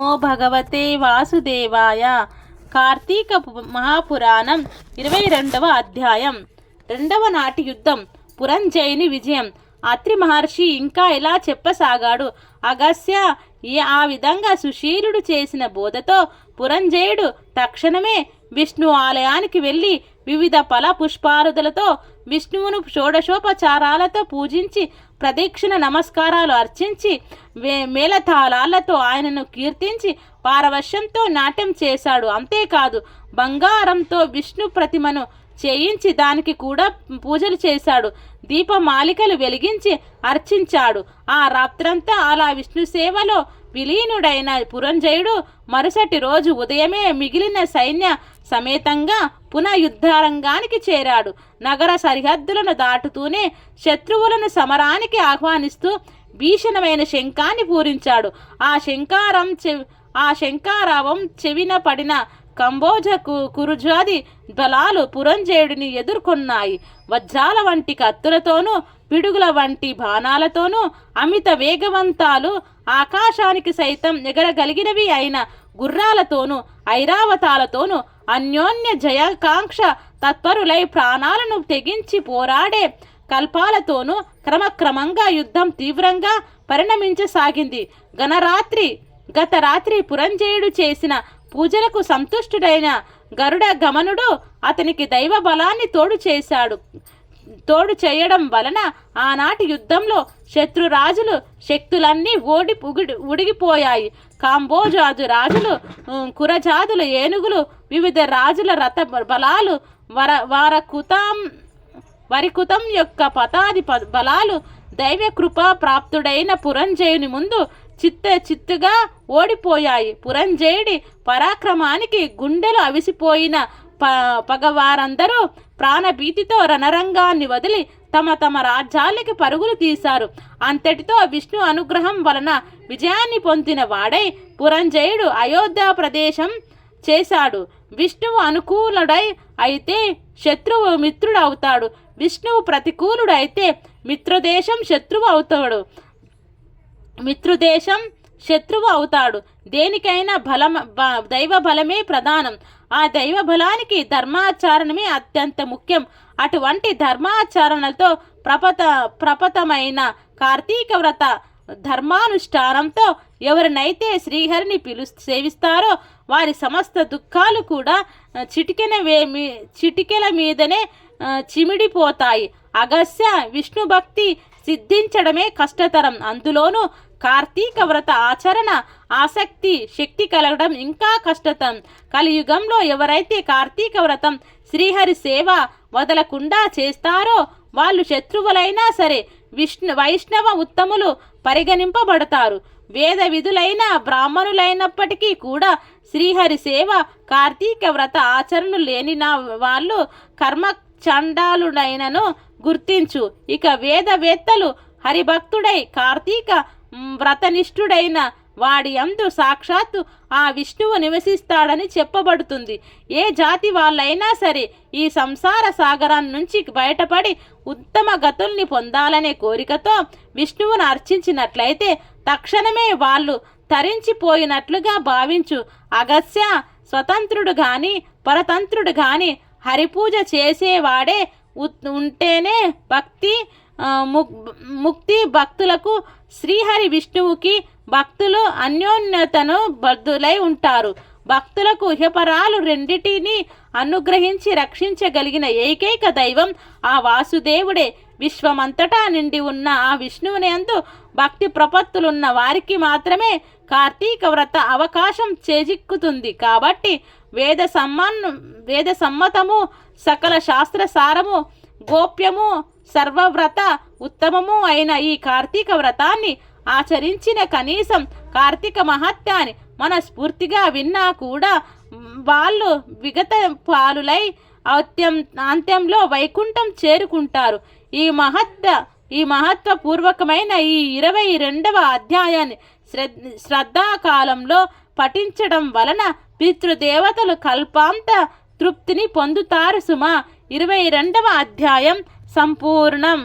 ఓ భగవతే వాసుదేవాయ. కార్తీక మహాపురాణం 22వ అధ్యాయం. రెండవ నాటి యుద్ధం. పురంజయుని విజయం. అత్రి మహర్షి ఇంకా ఇలా చెప్పసాగాడు. అగస్య ఆ విధంగా సుశీలుడు చేసిన బోధతో పురంజయుడు తక్షణమే విష్ణు ఆలయానికి వెళ్ళి వివిధ ఫల పుష్పారుదలతో విష్ణువును షోడశోపచారాలతో పూజించి ప్రదక్షిణ నమస్కారాలు అర్చించి మేళతాళాలతో ఆయనను కీర్తించి పారవశ్యంతో నాట్యం చేశాడు. అంతేకాదు బంగారంతో విష్ణు ప్రతిమను చేయించి దానికి కూడా పూజలు చేశాడు. దీపమాలికలు వెలిగించి అర్చించాడు. ఆ రాత్రంతా అలా విష్ణు సేవలో విలీనుడైన పురంజయుడు మరుసటి రోజు ఉదయమే మిగిలిన సైన్య సమేతంగా పునః యుద్ధరంగానికి చేరాడు. నగర సరిహద్దులను దాటుతూనే శత్రువులను సమరానికి ఆహ్వానిస్తూ భీషణమైన శంఖాన్ని పూరించాడు. ఆ శంఖారావం చెవిన పడిన కంబోజ కురుజాది బలాలు పురంజయుడిని ఎదుర్కొన్నాయి. వజ్రాల వంటి కత్తులతోనూ పిడుగుల వంటి బాణాలతోనూ అమిత వేగవంతాలు ఆకాశానికి సైతం ఎగరగలిగినవి అయిన గుర్రాలతోనూ ఐరావతాలతోనూ అన్యోన్య జయకాంక్ష తత్పరులై ప్రాణాలను తెగించి పోరాడే కల్పాలతోనూ క్రమక్రమంగా యుద్ధం తీవ్రంగా పరిణమించసాగింది. గత రాత్రి పురంజయుడు చేసిన పూజలకు సంతుష్టుడైన గరుడ గమనుడు అతనికి దైవ బలాన్ని తోడు చేయడం వలన ఆనాటి యుద్ధంలో శత్రురాజులు శక్తులన్నీ ఉడిగిపోయాయి. కాంబోజాదు రాజులు, కురజాదుల ఏనుగులు, వివిధ రాజుల రథ బలాలు, వరికుతం యొక్క పతాది బలాలు దైవ కృపా ప్రాప్తుడైన పురంజయుని ముందు చిత్తుగా ఓడిపోయాయి. పురంజయుడి పరాక్రమానికి గుండెలు అవిసిపోయిన పగవారందరూ ప్రాణభీతితో రణరంగాన్ని వదిలి తమ రాజ్యాలకి పరుగులు తీశారు. అంతటితో విష్ణు అనుగ్రహం వలన విజయాన్ని పొందిన వాడై పురంజయుడు అయోధ్య ప్రదేశం చేశాడు. విష్ణువు అనుకూలుడై అయితే శత్రువు మిత్రుడు అవుతాడు. విష్ణువు ప్రతికూలుడు అయితే మిత్రుదేశం శత్రువు అవుతాడు. దేనికైనా దైవ బలమే ప్రధానం. ఆ దైవ బలానికి ధర్మాచరణమే అత్యంత ముఖ్యం. అటువంటి ధర్మాచరణలతో ప్రపతమైన కార్తీక వ్రత ధర్మానుష్ఠానంతో ఎవరినైతే శ్రీహరిని సేవిస్తారో వారి సమస్త దుఃఖాలు కూడా చిటికెల మీదనే చిమిడిపోతాయి. అగస్య విష్ణు భక్తి సిద్ధించడమే కష్టతరం. అందులోనూ కార్తీక వ్రత ఆచరణ ఆసక్తి శక్తి కలగడం ఇంకా కష్టతరం. కలియుగంలో ఎవరైతే కార్తీక వ్రతం శ్రీహరి సేవ వదలకుండా చేస్తారో వాళ్ళు శత్రువులైనా సరే వైష్ణవ ఉత్తములు పరిగణింపబడతారు. వేద విధులైన బ్రాహ్మణులైనప్పటికీ కూడా శ్రీహరి సేవ కార్తీక వ్రత ఆచరణ లేని వాళ్ళు కర్మ చండాలుడైనను గుర్తించు. ఇక వేదవేత్తలు హరిభక్తుడై కార్తీక వ్రతనిష్ఠుడైన వాడి యందు సాక్షాత్తు ఆ విష్ణువు నివసిస్తాడని చెప్పబడుతుంది. ఏ జాతి వాళ్ళైనా సరే ఈ సంసార సాగరం నుంచి బయటపడి ఉత్తమ గతుల్ని పొందాలనే కోరికతో విష్ణువును అర్చించినట్లయితే తక్షణమే వాళ్ళు తరించిపోయినట్లుగా భావించు. అగస్య స్వతంత్రుడు గాని పరతంత్రుడు గాని హరిపూజ చేసేవాడే ఉంటేనే ముక్తి భక్తులకు శ్రీహరి విష్ణువుకి భక్తులు అన్యోన్యతను బద్దులై ఉంటారు. భక్తులకు ఇహపరాలు రెండిటిని అనుగ్రహించి రక్షించగలిగిన ఏకైక దైవం ఆ వాసుదేవుడే. విశ్వమంతటా నిండి ఉన్న ఆ విష్ణువుని యందు భక్తి ప్రపత్తులున్న వారికి మాత్రమే కార్తీక వ్రత అవకాశం చేజిక్కుతుంది. కాబట్టి వేద సమ్మతము సకల శాస్త్రసారము గోప్యము సర్వవ్రత ఉత్తమము అయిన ఈ కార్తీక వ్రతాన్ని ఆచరించిన కనీసం కార్తీక మహత్యాన్ని మనస్ఫూర్తిగా విన్నా కూడా వాళ్ళు విగత పాలులై అంత్యంలో వైకుంఠం చేరుకుంటారు. ఈ మహత్వపూర్వకమైన ఈ 22వ అధ్యాయాన్ని శ్రద్ధాకాలంలో పఠించడం వలన పితృదేవతలు కల్పాంత తృప్తిని పొందుతారు సుమా. 22వ అధ్యాయం సంపూర్ణం.